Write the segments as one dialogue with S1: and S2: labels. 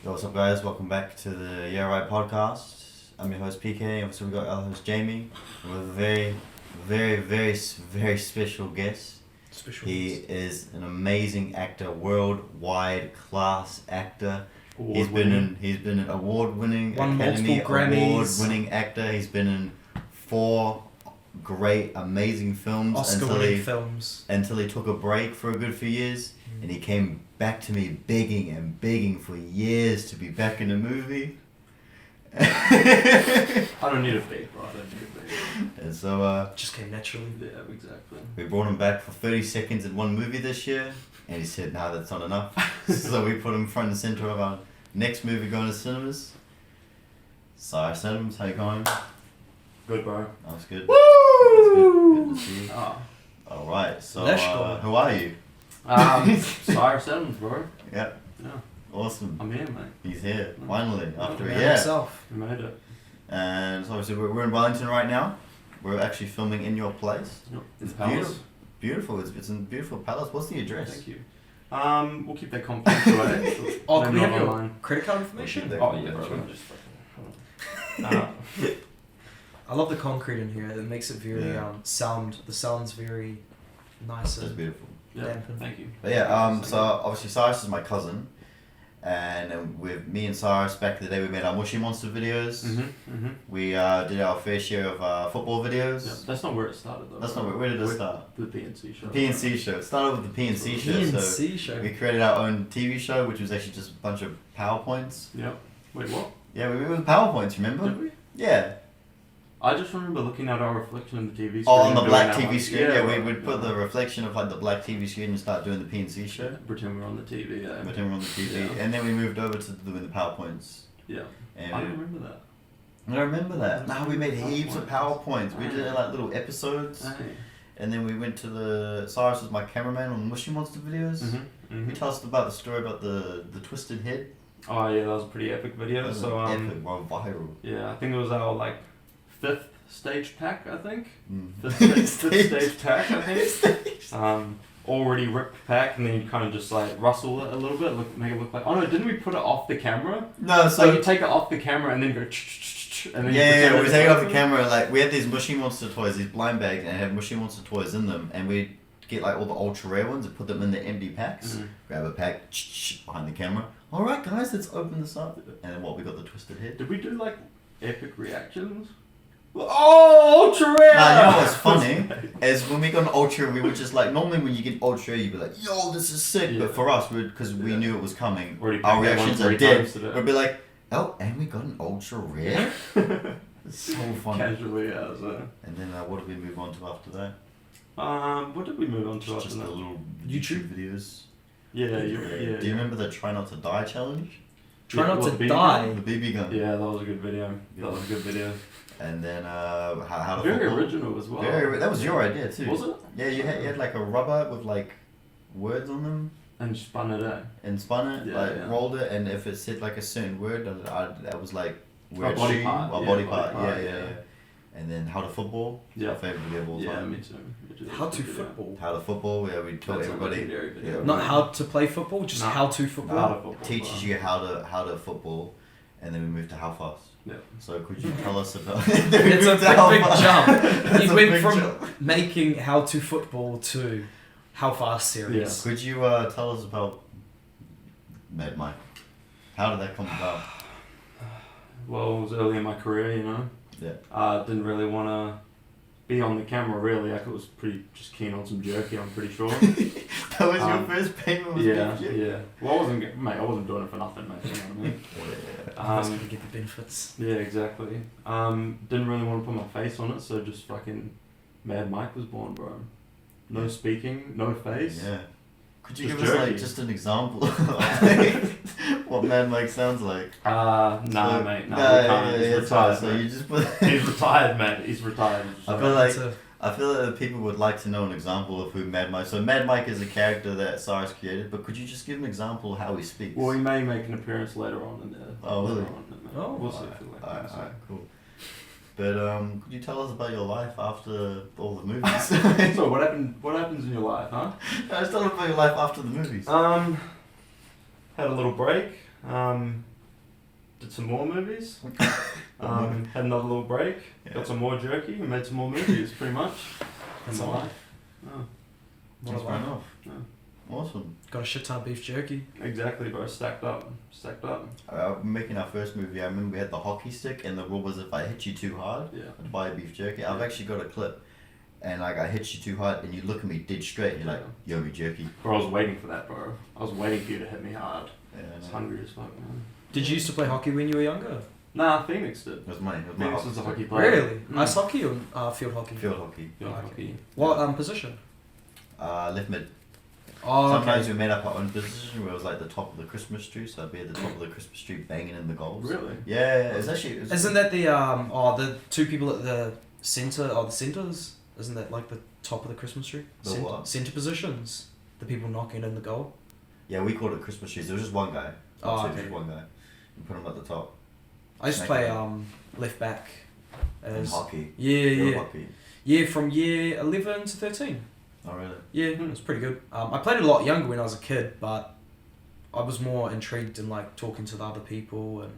S1: Yo, what's up, guys? Welcome back to the YeahAlright podcast. I'm your host PK, and also we got our host Jamie, and we have a very special guest. He is an amazing actor, worldwide class actor. He's been an award-winning Academy Award-winning actor. He's been in 4 great, amazing films
S2: Oscar-winning films
S1: until he took a break for a good few years, and he came back to me begging for years to be back in a movie.
S3: I don't need a beg, bro. I don't need a beg.
S1: And so
S2: just came naturally.
S3: Yeah, exactly.
S1: we brought him back for 30 seconds in one movie this year, and he said, "No, that's not enough." So we put him front and center of our next movie going to cinemas. CYRUS Adams, how you going?
S3: Good, bro.
S1: That was good.
S2: Woo!
S1: Good to see you.
S3: Ah.
S1: Alright, so
S2: Let's go.
S1: who are you?
S3: CYRUS Adams, bro.
S1: Yeah.
S3: Yeah.
S1: Awesome.
S3: I'm here, mate.
S1: He's here, finally, after a
S2: Man
S1: year.
S2: himself.
S3: We made it.
S1: And so obviously we're in Wellington right now. We're actually filming in your place.
S3: Yep.
S1: It's
S3: Palace.
S1: beautiful. It's in beautiful palace. What's the address?
S3: Thank you. We'll keep that confidential, eh?
S2: Oh,
S3: No,
S2: can we
S3: not
S2: have your
S3: online.
S2: credit card information?
S1: Okay.
S3: Oh, yeah, bro.
S1: Sure.
S3: Just fucking...
S2: I love the concrete in here. It makes it very
S1: Yeah.
S2: the sound's very nice
S1: It's
S2: and
S1: beautiful.
S3: yeah,
S2: Dampen.
S3: thank you.
S1: But yeah, so obviously CYRUS is my cousin, and with me and CYRUS back in the day we made our Mushy Monster videos. We did our fair share of football videos.
S3: Yeah, that's not where it started, though.
S1: That's not where did it start?
S3: The PNC show.
S1: The PNC show. It started with the PNC show.
S2: PNC show.
S1: We created our own TV show, which was actually just a bunch of PowerPoints.
S3: Yep. Wait, what?
S1: Yeah, we were with PowerPoints, remember?
S3: Did we?
S1: Yeah.
S3: I just remember looking at our reflection in the TV screen.
S1: Oh, on the
S3: and
S1: black
S3: doing
S1: TV
S3: that,
S1: screen.
S3: like,
S1: Yeah,
S3: right,
S1: we'd put the reflection of like the black TV screen and start doing the PNC show.
S3: Pretend we're on the TV, yeah.
S1: Pretend we're on the TV,
S3: Yeah.
S1: and then we moved over to doing the PowerPoints.
S3: Yeah.
S1: And
S3: I don't remember that.
S1: I remember that. No, we made heaps of PowerPoints. We did like little episodes,
S3: Hey.
S1: and then we went to the CYRUS was my cameraman on the Mushy Monster videos. You tell us about the story about the twisted head.
S3: Oh yeah, that was a pretty epic video.
S1: That was
S3: So
S1: epic, well, viral.
S3: yeah, I think it was our like 5th stage pack. I think
S1: Mm.
S3: fifth stage pack. I think. Already ripped pack, and then you kind of just like rustle it a little bit, make it look like. Oh no, didn't we put it off the camera?
S1: No,
S3: So
S1: so
S3: you take it off the camera and then go. And then
S1: yeah, we take it off the camera. Like we had these Mushy Monster toys, these blind bags, and it had Mushy Monster toys in them, and we'd get like all the ultra rare ones and put them in the empty packs. Grab a pack behind the camera. All right, guys, let's open this up. And then what? We got the twisted head.
S3: Did we do like epic reactions? Oh, ultra rare!
S1: Nah, you know what's funny is when we got an ultra, we were just like normally when you get ultra, you'd be like, "Yo, this is sick."
S3: Yeah.
S1: But for us, because we knew it was coming,
S3: Already
S1: our
S3: packed that
S1: reactions
S3: one
S1: are
S3: 3
S1: dead.
S3: times today.
S1: We'd be like, "Oh, and we got an ultra rare." It's so funny.
S3: Casually, yeah. So.
S1: And then what did we move on to after that?
S3: What did we move on to
S1: Just
S3: after
S1: the
S3: that?
S1: little
S2: YouTube?
S1: videos.
S3: Yeah.
S1: Do you remember the try not to die challenge?
S2: Try not
S3: what,
S2: to
S3: the BB
S2: die.
S1: The BB gun.
S3: Yeah, that was a good video. That was a good video.
S1: And then how to
S3: Very
S1: football.
S3: original as well.
S1: That was your idea too.
S3: Was it?
S1: Yeah, you had like a rubber with like words on them
S3: And spun it out.
S1: and spun it,
S3: Yeah,
S1: like
S3: yeah.
S1: rolled it, and if it said like a certain word, that was like where
S3: A
S1: it
S3: body
S1: should-
S3: part,
S1: a
S3: yeah,
S1: body
S3: body
S1: part.
S3: part,
S1: Yeah.
S3: yeah.
S1: And then how to football.
S3: Yeah.
S1: My favorite video of all
S3: Yeah,
S1: time.
S3: me too.
S2: How to football.
S1: How to football. Yeah, we taught
S3: That's a
S1: everybody.
S3: legendary video.
S1: Yeah.
S2: Not how to play football, just
S3: No.
S2: how to
S3: How
S2: football.
S3: to football.
S1: Teaches you how to football, and then we moved to how fast.
S3: Yeah.
S1: So could you tell us about?
S2: It's a big jump.
S1: That's
S2: You
S1: a
S2: went
S1: big
S2: from
S1: jump.
S2: making how to football to how fast series.
S1: Could you tell us about Mad Mike? How did that come about?
S3: Well, it was early in my career, you know.
S1: Yeah.
S3: Didn't really want to be on the camera, really. Like, I was pretty just keen on some jerky, I'm pretty sure.
S1: That was your first payment. Was
S3: Yeah,
S1: beef jerky?
S3: yeah. Well, I wasn't doing it for nothing, mate. You know what I mean?
S1: Yeah.
S2: I was going to get the benefits.
S3: Yeah, exactly. Didn't really want to put my face on it, so just fucking Mad Mike was born, bro. No speaking, no face.
S1: Yeah. Could you
S3: Just
S1: give us like
S3: jerky.
S1: just an example of what Mad Mike sounds like?
S3: Nah,
S1: So-
S3: mate. No,
S1: Nah,
S3: we can't. He's
S1: it's fine.
S3: retired.
S1: So
S3: mate.
S1: you just put.
S3: He's retired, mate. He's retired.
S1: I feel like
S2: So,
S1: I feel that people would like to know an example of who Mad Mike. So Mad Mike is a character that CYRUS created, but could you just give an example of how he speaks?
S3: Well, he may make an appearance later on in there.
S1: Oh, really?
S3: Later on in there.
S2: Oh,
S3: we'll see if we like
S1: Alright,
S3: it, so.
S1: alright, cool. But could you tell us about your life after all the movies?
S3: So what happened? What happens in your life, huh?
S1: Just tell us about your life after the movies.
S3: Had a little break. did some more movies. Had another little break.
S1: Yeah.
S3: Got some more jerky and made some more movies. Pretty much.
S2: That's a
S3: And
S2: life.
S3: Oh,
S1: That's fair enough.
S3: Yeah.
S1: Awesome.
S2: Got a shit ton of beef jerky.
S3: exactly, bro. Stacked up.
S1: Making our first movie, I remember we had the hockey stick, and the rule was if I hit you too hard,
S3: Yeah.
S1: I'd buy beef jerky. I've
S3: Yeah.
S1: actually got a clip, and like I hit you too hard, and you look at me dead straight, and you're like, yo, me jerky.
S3: Bro, I was waiting for that, bro. I was waiting for you to hit me hard.
S1: Yeah,
S3: I was
S1: no.
S3: hungry as fuck, man.
S2: Did you used to play hockey when you were younger?
S3: Nah, Phoenix did.
S1: It was my
S3: Phoenix was a hockey player.
S2: Really?
S3: Mm.
S2: Ice hockey or field hockey?
S1: field hockey.
S3: Field
S2: Okay.
S3: hockey.
S2: What position?
S1: Left mid.
S2: Oh,
S1: Sometimes
S2: okay.
S1: we made up our own position where it was like the top of the Christmas tree, so I'd be at the top of the Christmas tree banging in the goals.
S3: Really?
S1: Yeah, it's actually.
S2: Isn't that the two people at the centre, the centres? Isn't that like the top of the Christmas tree?
S1: The what?
S2: Centre positions. The people knocking in the goal.
S1: Yeah, we called it Christmas trees. There was just one guy.
S2: Oh,
S1: Not two,
S2: okay.
S1: just one guy. You put him at the top.
S2: I used to
S1: Smack
S2: play
S1: it.
S2: left back.
S1: In
S2: As
S1: hockey.
S2: yeah,
S1: Field
S2: yeah,
S1: hockey.
S2: yeah. From year 11 to 13.
S1: Oh really?
S2: Yeah, it was pretty good. I played it a lot younger when I was a kid, but I was more intrigued in like talking to the other people and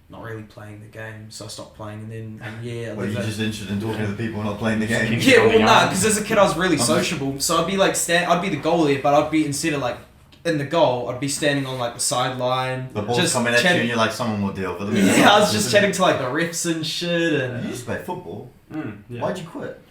S2: not really playing the game, so I stopped playing. And then
S1: Well, you're just interested in talking to the people, not playing the game.
S2: yeah, well, nah, because as a kid I was really sociable, so I'd be like I'd be the goalie, but I'd be instead of like in the goal, I'd be standing on like the sideline,
S1: The ball's
S2: just
S1: coming at you,
S2: chatting-
S1: and you're like, someone will deal with it.
S2: Yeah, I was just chatting to like the refs and shit, and
S1: You used to play football.
S3: Yeah.
S1: Why'd you quit?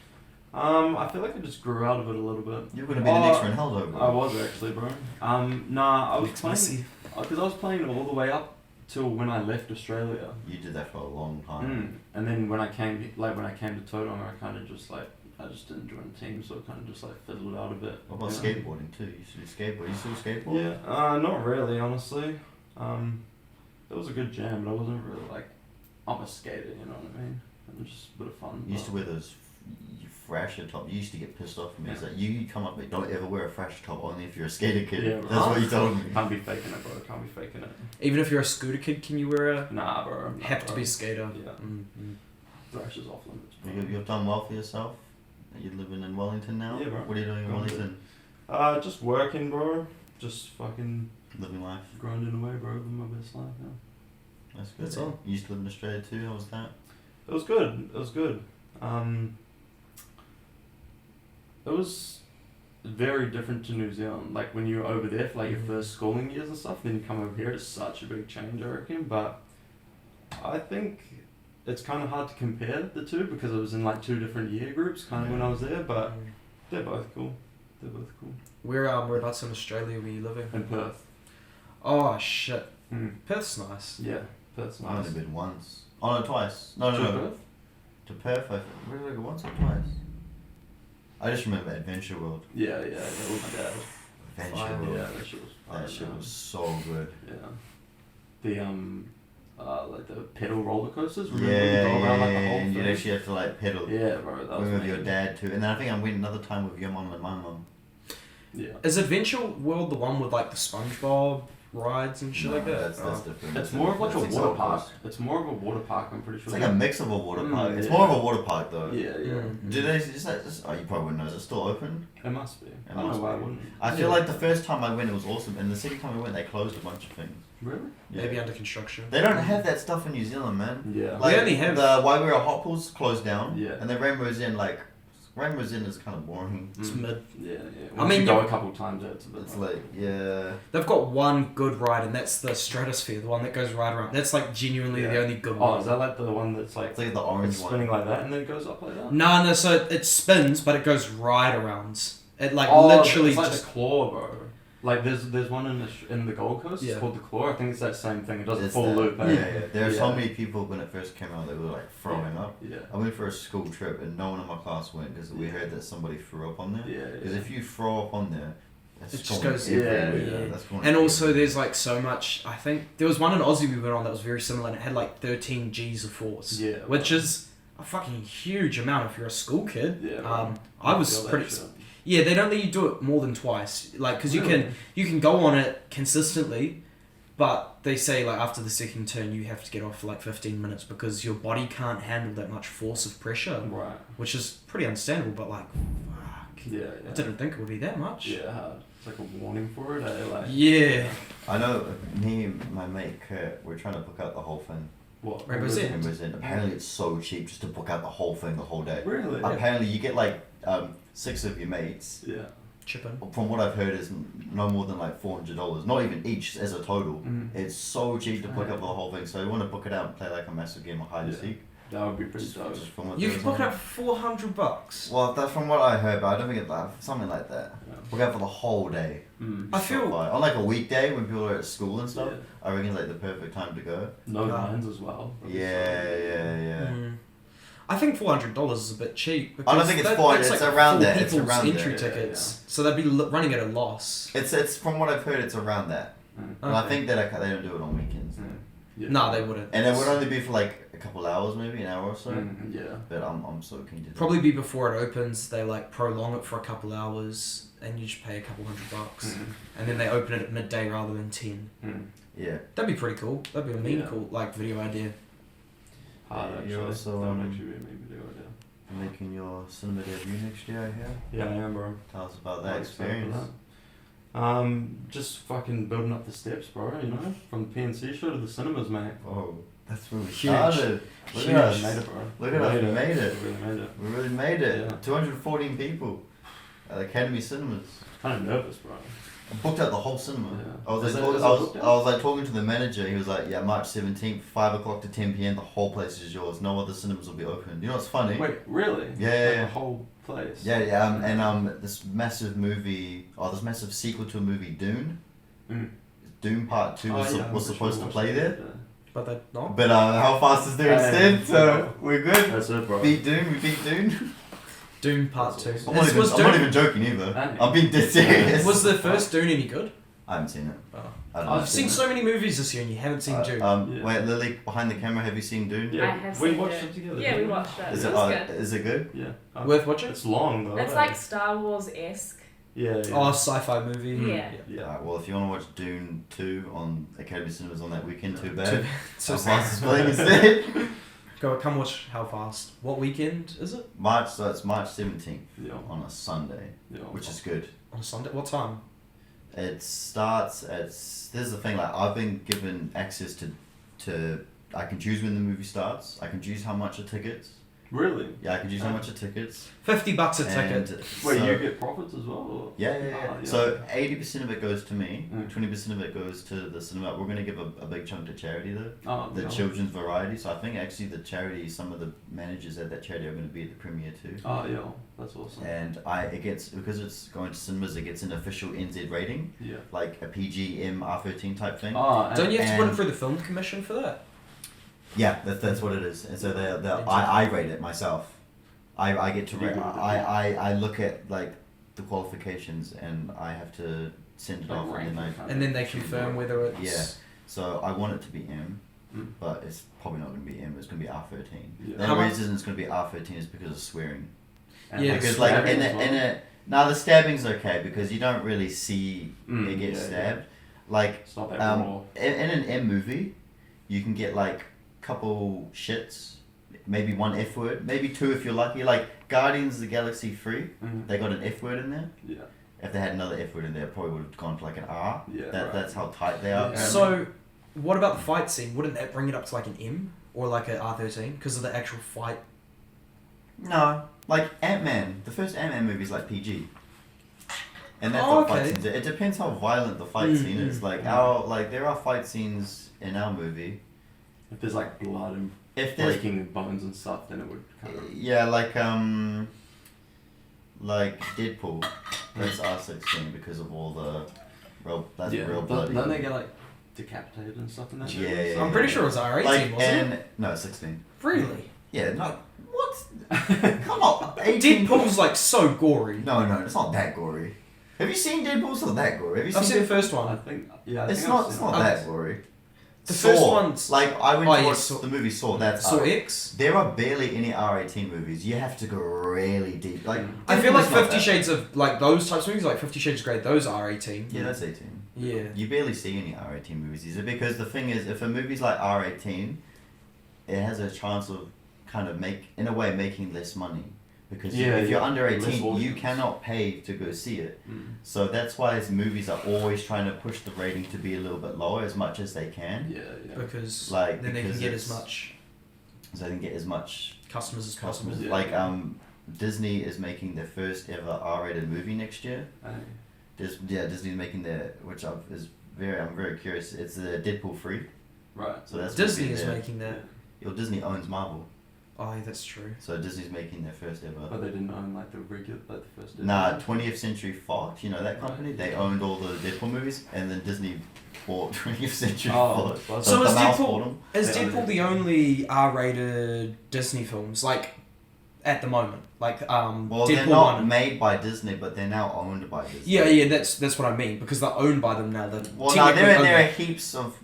S3: I feel like I just grew out of it a little bit.
S1: You're gonna be the next Ronaldo, bro.
S3: I was actually, bro. Nah, I was
S2: It's
S3: playing
S2: messy.
S3: because I was playing all the way up till when I left Australia.
S1: You did that for a long time.
S3: And then when I came to Totong, I just didn't join the team, so it kind of just like fizzled out a bit.
S1: What about
S3: Yeah.
S1: skateboarding too? You used to do skateboard. You still skateboard?
S3: Yeah, not really, honestly. It was a good jam, but I wasn't really like, I'm a skater, you know what I mean? It was just a bit of fun.
S1: You used to wear those thrasher top. You used to get pissed off at me. It's like you come up, but don't ever wear a thrasher top only if you're a skater kid.
S3: Yeah,
S1: That's what you told me.
S3: Can't be faking it, bro. Can't be faking it.
S2: even if you're a scooter kid, can you wear a?
S3: Nah, bro. Nah,
S2: Have to
S3: bro.
S2: be a skater.
S3: Yeah. Thrash is off limits. Bro.
S1: You've done well for yourself. You're living in Wellington now.
S3: Yeah, bro.
S1: What are you doing in
S3: Going
S1: Wellington?
S3: Just working, bro. Just fucking
S1: Living life.
S3: grinding away, bro. Living my best life, yeah.
S1: That's good.
S2: That's all.
S1: You used to live in Australia too. How was that?
S3: It was good. It was good. It was very different to New Zealand. Like when you were over there for like your first schooling years and stuff, then you come over here, it's such a big change, I reckon. But I think it's kind of hard to compare the two because I was in like two different year groups kind of when I was there, but they're both cool. They're both cool.
S2: Whereabouts in Australia were you living?
S3: In Perth.
S2: Oh shit,
S3: Mm.
S2: Perth's nice.
S3: Yeah, Perth's
S1: I've
S3: nice.
S1: only been once. Oh no, twice. No,
S3: To
S1: no, no.
S3: Perth?
S1: To Perth. Where did I go? Once or twice? I just remember Adventure World.
S3: Yeah, that was my dad.
S1: Adventure
S2: Fire.
S1: World.
S3: Yeah, that shit was fire.
S1: That shit
S3: man.
S1: was so good.
S3: Yeah. Like the pedal roller coasters. Remember
S1: Yeah,
S3: when you go around like the whole
S1: and
S3: thing?
S1: you actually have to like pedal.
S3: Yeah, bro. That was
S1: With your
S3: amazing.
S1: dad too, and then I think I went another time with your mum and my mum.
S3: Yeah.
S2: Is Adventure World the one with like the SpongeBob rides and shit like that?
S1: That's different.
S3: It's more of like a
S1: That's
S3: water
S1: examples.
S3: park. It's more of a water park. I'm pretty
S1: It's
S3: sure.
S1: like a mix of a water park. It's
S3: yeah.
S1: more of a water park though.
S3: Yeah.
S2: Mm.
S1: Do they? Oh, you probably wouldn't know. Is it still open?
S3: It must be. I don't
S1: must
S3: know why I
S1: be.
S3: wouldn't.
S1: I feel like the first time I went, it was awesome, and the second time I went, they closed a bunch of things.
S3: Really?
S2: Maybe under construction.
S1: They don't have that stuff in New Zealand, man.
S3: Yeah.
S1: Like,
S2: We only have-
S1: the Wairua Hot Pools closed down.
S3: Yeah.
S1: And then Rainbow's Inn, Rainbow's Inn is kind of boring.
S2: It's
S3: Mm.
S2: mid.
S3: Yeah.
S2: I
S3: Once
S2: mean,
S3: you go
S2: you-
S3: a couple times, it's a bit.
S1: It's like, yeah.
S2: They've got one good ride, and that's the Stratosphere, the one that goes right around. That's like genuinely
S3: Yeah.
S2: the only good
S3: Oh,
S2: one.
S3: is that like the one that's like
S1: It's like the orange
S3: it's
S1: one.
S3: spinning like that and then it goes up like that?
S2: No, so it spins, but it goes right around. It like
S3: Oh,
S2: literally
S3: it's like
S2: just.
S3: the claw, bro. Like there's one in the Gold Coast.
S2: Yeah.
S3: It's called the claw. I think it's that same thing. It does a
S1: It's
S3: full
S1: that-
S3: loop.
S1: Yeah,
S3: eh?
S1: yeah. There are so
S3: Yeah.
S1: many people when it first came out, they were like throwing up.
S3: Yeah.
S1: I went for a school trip and no one in my class went because we heard that somebody threw up on there.
S3: Yeah.
S1: Because if you throw up on there, that's
S2: It just
S1: going
S2: goes-
S1: everywhere.
S3: yeah.
S1: That's going
S2: And also,
S1: everywhere.
S2: there's like so much. I think there was one in Aussie we went on that was very similar, and it had like 13 G's of force.
S3: Yeah,
S2: Which
S3: right.
S2: is a fucking huge amount if you're a school kid.
S3: Yeah. Right.
S2: I was
S3: feel that
S2: pretty.
S3: shit.
S2: Yeah, they don't let you do it more than twice. Like, because
S3: Really?
S2: you can go on it consistently, but they say like after the second turn you have to get off for like 15 minutes because your body can't handle that much force of pressure,
S3: Right.
S2: which is pretty understandable. But like, fuck,
S3: Yeah.
S2: I didn't think it would be that much.
S3: Yeah. Hard. It's like a warning for it, eh? Like,
S2: Yeah.
S1: I know me and my mate Kurt, we're trying to book out the whole thing.
S3: what?
S2: Rainbow's End.
S1: Rainbow's End. Apparently it's so cheap just to book out the whole thing the whole day.
S3: Really?
S1: Apparently you get like 6 of your mates.
S3: Yeah.
S2: Chipping.
S1: From what I've heard is no more than like $400. Not even each as a total.
S3: Mm.
S1: It's so cheap to book out the whole thing. So you want to book it out and play like a massive game of hide and
S3: Yeah.
S1: seek.
S3: That would be pretty dope.
S1: Just from what
S2: You
S1: there
S2: can
S1: was
S2: book it
S1: on-
S2: up for $400.
S1: Well, that's from what I heard, but I don't think it's like something like that.
S3: Yeah.
S1: Book out for the whole day.
S3: Mm.
S2: I feel-
S1: on like a weekday when people are at school and stuff.
S3: Yeah.
S1: I reckon it's like the perfect time to go.
S3: No
S2: Yeah.
S3: lines as well. That'd be
S1: Yeah,
S3: so good.
S1: yeah.
S2: Mm. I think $400 is a bit cheap.
S1: I don't think it's
S2: that-
S1: 400,
S2: that's
S1: it's
S2: like
S1: around
S2: 4
S1: there, it's
S2: people's
S1: around
S2: entry
S1: there,
S2: tickets. So they'd be running at a loss.
S1: It's from what I've heard, it's around that.
S3: Mm.
S1: And I
S2: Okay.
S1: think that they don't do it on weekends.
S3: Mm. Yeah.
S2: No, they wouldn't.
S1: And it would only be for like a couple hours, maybe an hour or so.
S3: Mm, yeah.
S1: But I'm so keen to do
S2: Probably be before it opens. They like prolong it for a couple hours, and you just pay a couple $100,
S3: Mm.
S2: and then they open it at midday rather than 10.
S3: Mm.
S1: Yeah.
S2: That'd be pretty cool. That'd be a mean
S3: Yeah.
S2: cool like video idea.
S3: Hard
S1: Yeah,
S3: actually.
S1: you're also,
S3: that would actually be a main video idea.
S1: Making your cinema debut next year, I hear.
S3: Yeah, I am, bro.
S1: Tell us about that
S3: I'm excited for
S1: experience.
S3: that. Just fucking building up the steps, bro. You know, from the PNC show to the cinemas, mate.
S1: Oh, that's where we
S2: Huge.
S1: started. Look
S2: Huge.
S1: at us.
S3: Made it, bro.
S1: Look at us, we made it.
S3: We really made it.
S1: We really made it.
S3: Yeah.
S1: 214 people at Academy Cinemas.
S3: Kind of nervous, bro.
S1: I booked out the whole cinema.
S3: Yeah.
S1: I was
S3: Is
S1: like,
S3: it-
S1: talking,
S3: is
S1: I
S3: it
S1: was,
S3: booked out?
S1: I was like talking to the manager. He was like, "Yeah, March 17th, 5 o'clock to 10 p.m. The whole place is yours. No other cinemas will be open." You know what's funny?
S3: Wait, really?
S1: Yeah,
S3: Like
S1: yeah.
S3: the whole place.
S1: Yeah, yeah, and this massive movie, this massive sequel to a movie, Dune.
S3: Mm.
S1: Dune Part 2 was,
S3: Oh, yeah,
S1: was
S3: I'm
S1: supposed
S3: sure
S1: to play there.
S2: But they not.
S1: But how fast is Dune
S3: Hey,
S1: instead? So
S3: okay.
S1: we're good.
S3: That's it, bro.
S1: Beat Dune, we beat Dune.
S2: Doom Part
S3: That's
S2: 2.
S3: awesome.
S1: I'm not, even, I'm not even joking either.
S3: Hey.
S1: I'm being dead serious.
S2: Was the first Dune any good?
S1: I haven't seen it.
S2: Oh.
S1: I don't know.
S2: I've seen so many movies this year and you haven't seen Dune.
S3: Yeah.
S1: Wait, Lily, behind the camera, have you seen Dune?
S3: Yeah,
S4: I have
S3: we
S4: seen
S3: watched
S4: it.
S3: it together.
S4: Yeah, we
S3: didn't
S4: watched it.
S1: Is
S4: It
S1: it,
S4: was good.
S1: is it good?
S3: Yeah.
S2: Worth watching?
S3: It's long though.
S4: It's
S3: eh?
S4: like Star Wars-esque.
S3: Yeah. Yeah.
S2: Oh, sci-fi movie.
S4: Yeah.
S3: Yeah.
S1: Alright, well, if you want to watch Dune 2 on Academy Cinemas on that weekend, too
S2: Too
S1: bad.
S2: bad. So
S1: How
S2: sad.
S1: fast is playing instead?
S2: Go, come watch How Fast. What weekend is it?
S1: So it's March 17th
S3: Yeah.
S1: on a Sunday,
S3: Yeah.
S1: which is good.
S2: On a Sunday? What time?
S1: It starts at, this is the thing, like I've been given access to I can choose when the movie starts, I can choose how much are tickets.
S3: Really?
S1: Yeah, I can choose how much are tickets.
S2: $50 a
S1: And
S2: ticket.
S3: Wait,
S1: so-
S3: you get profits as well? Or?
S1: Yeah, yeah, yeah.
S3: Ah, yeah.
S1: So 80% of it goes to me,
S3: Mm.
S1: 20% of it goes to the cinema. We're gonna give a big chunk to charity though.
S3: Oh,
S1: The
S3: yeah.
S1: children's variety. So I think actually the charity, some of the managers at that charity are going to be at the premiere too.
S3: Oh, yeah. That's awesome.
S1: And it gets, because it's going to cinemas, it gets an official NZ rating,
S3: Yeah.
S1: like a PG R13 type thing.
S3: Ah,
S2: Don't you have to put it
S1: and-
S2: through the film commission for that?
S1: Yeah, that's what it is. And so I rate it myself. I get to
S3: You
S1: rate.
S3: do it.
S1: I look at like the qualifications and I have to send it
S3: Like
S1: off and then
S3: rank
S1: I.
S3: it.
S2: And then they confirm whether it's...
S1: Yeah. So I want it to be M,
S3: Mm.
S1: but it's probably not going to be M. It's going to be R13.
S3: Yeah.
S1: The
S2: How
S1: only
S2: much-
S1: reason it's going to be R13 is because of swearing.
S3: And
S2: Yeah,
S1: Because
S2: swearing
S1: like in
S3: as well.
S1: a now the stabbing's okay because you don't really see
S3: Mm,
S1: it get
S3: yeah,
S1: stabbed. Like
S3: It's not that raw.
S1: in an M movie, you can get like couple shits, maybe one F word, maybe two if you're lucky. Like Guardians of the Galaxy 3,
S3: Mm.
S1: they got an F word in there.
S3: Yeah.
S1: If they had another F word in there, it probably would have gone to like an R.
S3: Yeah, right.
S1: That's how tight they are.
S3: Yeah.
S2: So, what about the fight scene? Wouldn't that bring it up to like an M? Or like an R13? Because of the actual fight?
S1: No, like Ant-Man, the first Ant-Man movie is like PG. And that's
S2: Oh,
S1: what fight
S2: okay.
S1: scenes. It depends how violent the fight scene is. Like there are fight scenes in our movie.
S3: If there's like blood and
S1: If there's
S3: breaking bones and stuff, then it would kind of.
S1: yeah, like Deadpool, that's R16 because of all the real real bloody.
S3: Don't they get like decapitated and stuff in that?
S1: Yeah,
S3: movie?
S1: yeah,
S2: I'm pretty sure it was R18,
S1: like
S2: wasn't it?
S1: no 16.
S2: Really?
S1: Yeah, no. What? Come on, 18.
S2: Deadpool's like so gory.
S1: No, it's not that gory. Have you seen Deadpool? It's not that gory. Have you
S2: I've seen the
S1: Deadpool?
S2: first
S3: I
S2: one.
S3: think. Yeah. I
S1: It's
S3: think
S1: not.
S3: I've
S1: It's
S3: seen
S1: not
S3: it.
S1: that gory.
S2: The
S1: Saw.
S2: first one's...
S1: Like I went
S2: Oh,
S1: to
S2: yeah,
S1: watch
S2: Saw.
S1: the movie Saw. That's
S2: Saw
S1: R.
S2: X?
S1: There are barely any R18 movies. You have to go really deep. Like
S2: I feel like
S1: Deadpool's not
S2: 50
S1: that.
S2: Shades of... Like those types of movies, like 50 Shades of Grey, those are 18.
S1: Yeah, that's 18.
S2: Yeah.
S1: You barely see any R18 movies, is it? Because the thing is, if a movie's like R18, it has a chance of kind of making less money Because
S3: Yeah,
S1: if you're
S3: yeah.
S1: under
S3: Less
S1: 18, you
S3: audience.
S1: cannot pay to go see it.
S3: Mm.
S1: So that's why these movies are always trying to push the rating to be a little bit lower as much as they can.
S3: Yeah, yeah.
S2: Because
S1: Like,
S2: then they can
S1: because
S2: get as
S1: it's-
S2: much
S1: So they can get as much
S2: customers as possible.
S1: customers.
S3: Yeah.
S1: Like Disney is making their first ever R-rated movie next year.
S3: Hey.
S1: Disney's making I'm very curious. It's the Deadpool 3.
S3: Right.
S1: So that's
S2: Disney
S1: gonna be
S2: is
S1: their-
S2: making that.
S1: Disney owns Marvel.
S2: Oh, yeah, that's true.
S1: So Disney's making their first ever.
S3: But they didn't own like the regular, like the first.
S1: Nah, 20th Century Fox, you know that company?
S3: Right.
S1: They owned all the Deadpool movies, and then Disney bought 20th Century
S3: Oh,
S1: Fox.
S3: well,
S2: So
S1: the
S2: is
S1: mouse
S2: Deadpool-
S1: bought 'em.
S2: Is
S3: They own
S2: Deadpool
S3: it.
S2: the only R-rated Disney films, like, at the moment? Like,
S1: Well,
S2: Deadpool
S1: they're not
S2: 1.
S1: made by Disney, but they're now owned by Disney.
S2: Yeah, that's what I mean, because they're owned by them now.
S1: Well, no, there are heaps of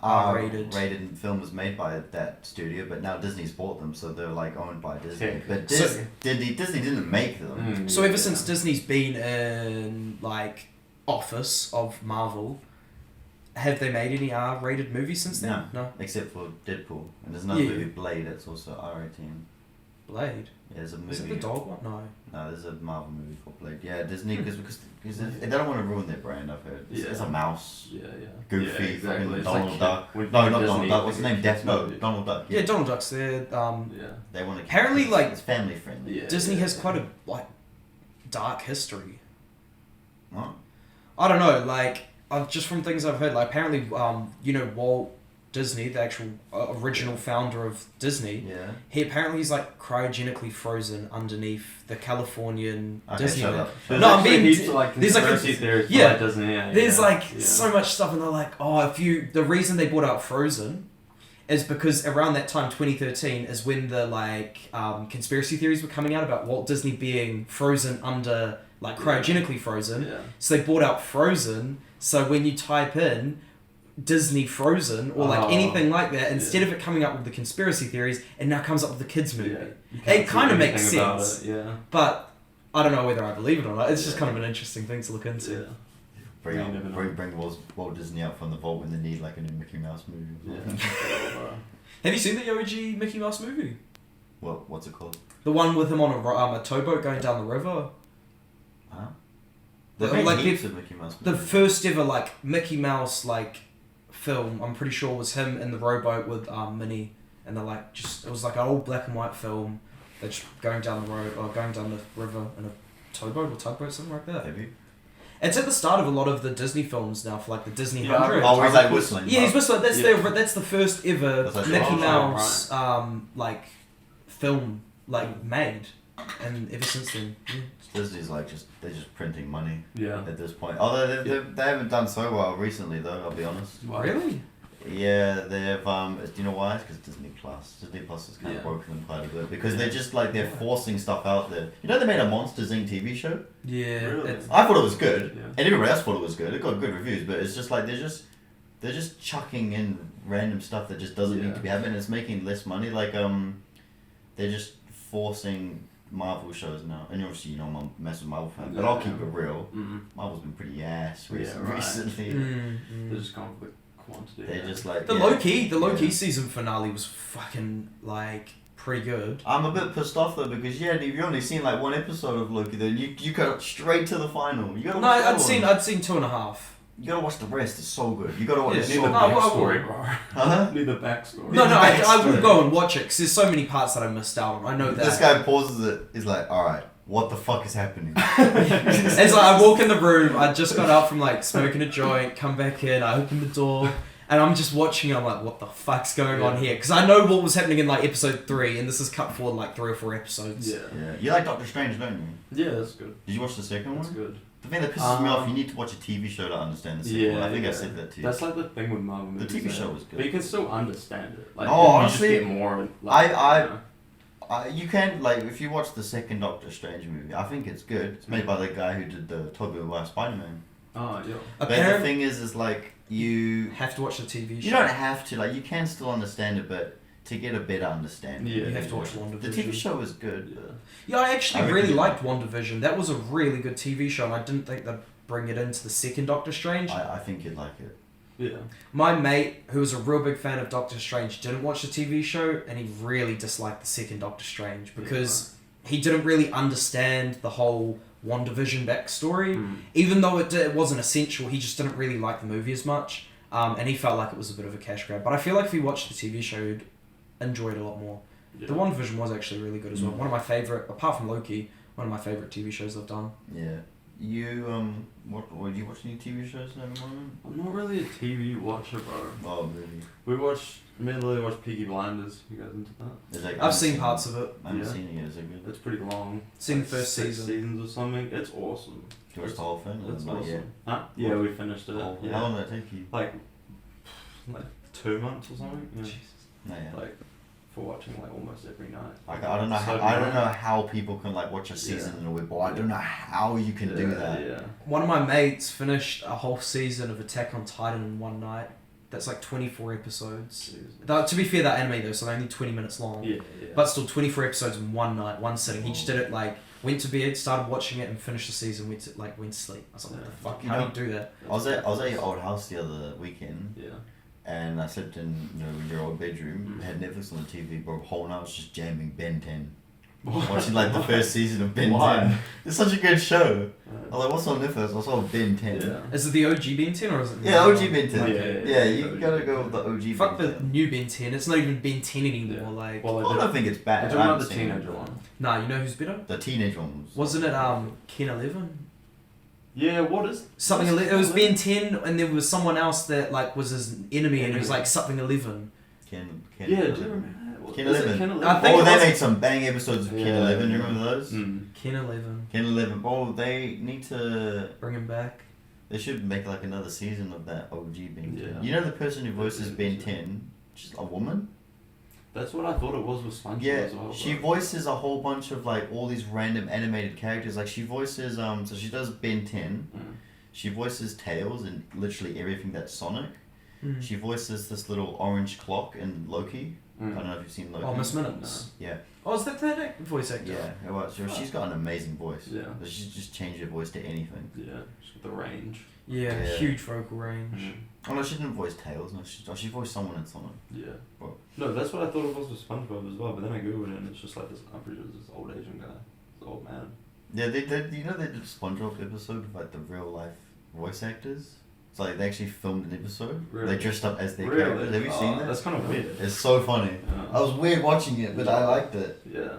S2: R-rated.
S1: rated films made by that studio, but now Disney's bought them, so they're like owned by Disney.
S3: Yeah.
S1: But
S2: So-
S1: Disney didn't make them.
S2: So ever since Disney's been in, like, office of Marvel, have they made any R-rated movies since then? No.
S1: Except for Deadpool. And there's another
S2: Yeah.
S1: movie, Blade, that's also R18.
S2: Blade?
S1: Yeah, there's a movie.
S2: Is it the dog one? No.
S1: No, there's a Marvel movie called Blade. Yeah, Disney, because they don't want to ruin their brand, I've heard. It's a mouse.
S3: Yeah,
S1: Goofy,
S3: yeah, exactly.
S1: fucking
S3: It's
S1: Donald
S3: like,
S1: Duck.
S3: when
S1: No, not
S3: Disney,
S1: Donald Duck. What's his
S3: like,
S1: name? Death Note.
S3: yeah.
S1: Donald Duck.
S2: Yeah, Donald Duck's there.
S3: Yeah.
S1: They want to.
S2: Apparently, like,
S1: it's family friendly.
S3: Yeah.
S2: Disney has quite a, like, dark history.
S1: What?
S2: I don't know, like, just from things I've heard, like, apparently, Walt Disney, the actual original founder of Disney,
S1: Yeah.
S2: he apparently is, like, cryogenically frozen underneath the Californian
S1: Okay, shut
S2: Disneyland.
S1: up.
S3: There's
S2: No, I'm
S3: actually
S2: being-
S3: heaps of, like,
S2: there's, like,
S3: conspiracy theories for,
S2: yeah,
S3: like, Disney. Yeah,
S2: There's
S3: yeah.
S2: so much stuff, and they're like, the reason they brought out Frozen is because around that time, 2013, is when the conspiracy theories were coming out about Walt Disney being frozen under, like, cryogenically frozen.
S3: Yeah.
S2: So they brought out Frozen. So when you type in Disney Frozen or like
S3: Oh,
S2: anything like that, instead of it coming up with the conspiracy theories, it now comes up with the kids movie.
S3: Yeah. You can't
S2: It kind
S3: see
S2: of makes
S3: anything about
S2: sense.
S3: it, Yeah.
S2: But I don't know whether I believe it or not. It's just
S3: Yeah.
S2: kind of an interesting thing to look into.
S3: Yeah.
S1: Bring
S3: You never know.
S1: bring Walt Disney out from the vault when they need like a new Mickey Mouse movie.
S3: Yeah.
S2: Have you seen the OG Mickey Mouse movie?
S1: What's it called?
S2: The one with him on a towboat going down the river?
S1: Huh?
S2: The-
S1: They made
S2: like
S1: heaps
S2: the-
S1: of Mickey Mouse
S2: The
S1: movies.
S2: first ever Mickey Mouse film, I'm pretty sure, was him in the rowboat with Minnie, and they're it was like an old black and white film. They're just going down the road or going down the river in a towboat or tugboat, something like that.
S1: Have you?
S2: It's at the start of a lot of the Disney films now for the Disney
S3: Yeah,
S2: 100.
S1: Oh, he's like whistling.
S2: Yeah, he's whistling. That's
S3: Yeah.
S2: that's the first ever
S1: That's like
S2: Mickey
S1: the-
S2: Mouse film made, and ever since then. Yeah.
S1: Disney's they're just printing money
S3: Yeah.
S1: at this point. Although they haven't done so well recently though. I'll be honest.
S3: Wow.
S2: Really?
S1: Yeah, they've do you know why? It's because Disney Plus has kind of
S3: Yeah.
S1: broken them quite a bit because they're just they're forcing stuff out there. You know they made a Monsters Inc. TV show.
S2: Yeah.
S3: Really?
S1: I thought it was good,
S3: Yeah.
S1: and everybody else thought it was good. It got good reviews, but it's just they're just chucking in random stuff that just doesn't need
S3: Yeah.
S1: to be happening. It's making less money. They're just forcing Marvel shows now, and obviously I'm a massive Marvel fan, but I'll keep it real.
S3: Mm-hmm.
S1: Marvel's been pretty ass
S3: Yeah, right.
S1: recently.
S3: They're just going for the quantity.
S1: They're just
S2: The
S1: yeah.
S2: low key
S1: Yeah.
S2: season finale was fucking pretty good.
S1: I'm a bit pissed off though because you've only seen one episode of Loki. Then you got straight to the final. You gotta
S2: No,
S1: watch the
S2: I'd
S1: other
S2: seen
S1: one.
S2: I'd seen 2.5.
S1: You gotta watch the rest. It's so good. You gotta watch.
S2: Yeah,
S1: It's
S3: Need
S1: so
S3: the
S2: no, I will.
S3: backstory, bro.
S1: Huh?
S3: Need the backstory.
S2: No, I will
S1: backstory.
S2: go and watch it because there's so many parts that I missed out on. I know that.
S1: This guy pauses it. He's like, all right, what the fuck is happening?
S2: It's I walk in the room. I just got out from smoking a joint. Come back in. I open the door. And I'm just watching, and I'm like, what the fuck's going on here? Because I know what was happening in episode 3, and this is cut forward 3 or 4 episodes.
S3: Yeah.
S1: Yeah, you like Doctor Strange, don't you?
S3: Yeah, that's good.
S1: Did you watch the second
S3: That's
S1: one?
S3: good.
S1: The thing that pisses me off, you need to watch a TV show to understand the second one. I think I said that to you.
S3: That's the thing with Marvel
S1: The
S3: movies.
S1: TV show was good.
S3: But you can still understand it.
S1: Oh,
S3: you
S1: honestly,
S3: just get more.
S1: You can if you watch the second Doctor Strange movie, I think it's good. It's made by the guy who did the Tobey Maguire Spider-Man.
S3: Oh, yeah.
S1: But the thing is you
S2: have to watch the TV show.
S1: you don't have to you can still understand it, but to get a better understanding,
S3: Yeah.
S2: You have to watch WandaVision.
S1: The TV show was good.
S3: Yeah.
S2: Yeah, I actually
S1: I reckon
S2: really
S1: you-
S2: liked WandaVision. That was a really good TV show, and I didn't think they'd bring it into the second Doctor Strange.
S1: I think you'd like it.
S3: Yeah.
S2: My mate, who was a real big fan of Doctor Strange, didn't watch the TV show, and he really disliked the second Doctor Strange because he didn't really understand the whole WandaVision backstory. Even though it wasn't essential, he just didn't really like the movie as much. And he felt like it was a bit of a cash grab. But I feel like if he watched the TV show, he'd enjoy it a lot more. Yeah. The WandaVision was actually really good as well. One of my favourite, apart from Loki, one of my favourite TV shows I've done.
S1: Yeah. You, do you watch any TV shows at the moment?
S3: I'm not really a TV watcher, bro.
S1: Oh, really?
S3: Me and Lily watch Peaky Blinders. You guys into that?
S2: I've seen parts of it.
S1: I haven't seen it yet. Is it good?
S3: It's pretty long.
S2: Seen the first
S3: 6
S2: season.
S3: seasons or something. It's awesome.
S1: You watched the whole thing?
S3: It's
S1: not
S3: awesome.
S1: yet?
S3: Huh? Yeah, we finished it.
S1: Oh,
S3: yeah.
S1: How long did that take you?
S3: Like 2 months or something. Yeah.
S2: Jesus.
S1: No, yeah.
S3: Like, for watching like almost every night.
S1: Like, I don't know how people can like watch a season in a week, but I don't know how you can do that.
S3: Yeah.
S2: One of my mates finished a whole season of Attack on Titan in one night. That's like 24 episodes. To be fair, that anime though, so they're only 20 minutes long.
S3: Yeah.
S2: But still 24 episodes in one night, one sitting. He just did it like, went to bed, started watching it and finished the season, went to sleep. I was like, what the fuck, how do you do that?
S1: I was at your old house the other weekend.
S3: Yeah.
S1: And I slept in your old bedroom, had Netflix on the TV, bro, whole night I was just jamming Ben 10. Watching like the first season of Ben 10. It's such a good show. I was like, what's on Netflix? I saw Ben 10.
S3: Yeah.
S2: Is it the OG Ben 10 or is it?
S1: Yeah, OG Ben 10.
S2: Okay.
S1: Yeah, you gotta go with the OG
S2: Fuck
S1: Ben 10.
S2: the new Ben 10. It's not even Ben 10 anymore.
S3: Yeah.
S2: Like,
S3: well,
S1: I don't think it's bad.
S3: It's not the teenager one.
S2: Nah, you know who's better?
S1: The teenage one
S2: Wasn't it Ken 11?
S3: Yeah, what is
S2: Something 11. It was Ben 10 and there was someone else that like was his enemy and it was like something 11.
S1: Ken
S3: yeah, do you
S1: 11.
S3: remember?
S1: Ken 11.
S3: Ken 11?
S2: I think
S1: they
S2: it was-
S1: made some bang episodes of Ken 11. You remember those?
S2: Ken 11.
S1: Ken 11. Oh, they need to.
S2: Bring him back.
S1: They should make like another season of that OG Ben 10.
S3: Yeah.
S1: You know the person who voices Ben 10? Just a woman?
S3: That's what I thought it was with SpongeBob as well.
S1: She voices a whole bunch of like all these random animated characters. Like she voices so she does Ben 10. She voices Tails and literally everything that's Sonic. She voices this little orange clock in Loki. I don't know if you've seen Loki.
S2: Oh, Miss Minutes.
S1: Yeah.
S2: Oh, is that voice actor?
S1: Yeah, well, she's got an amazing voice.
S3: Yeah.
S1: She's just changed her voice to anything.
S3: Yeah, she's got the range.
S2: Yeah, huge vocal range.
S1: Oh no, she didn't voice Tails. No, she voiced someone in Sonic.
S3: Yeah.
S1: Well,
S3: no, that's what I thought it was with SpongeBob as well. But then I googled it and it's just like this. I'm pretty sure it's this old Asian guy, this old man.
S1: Yeah, they did a SpongeBob episode with like the real life voice actors. It's like they actually filmed an episode.
S3: Really?
S1: They dressed up as their characters. Have you seen that?
S3: That's kind of weird.
S1: It's so funny.
S3: Yeah.
S1: I was weird watching it, but I liked it.
S3: Yeah.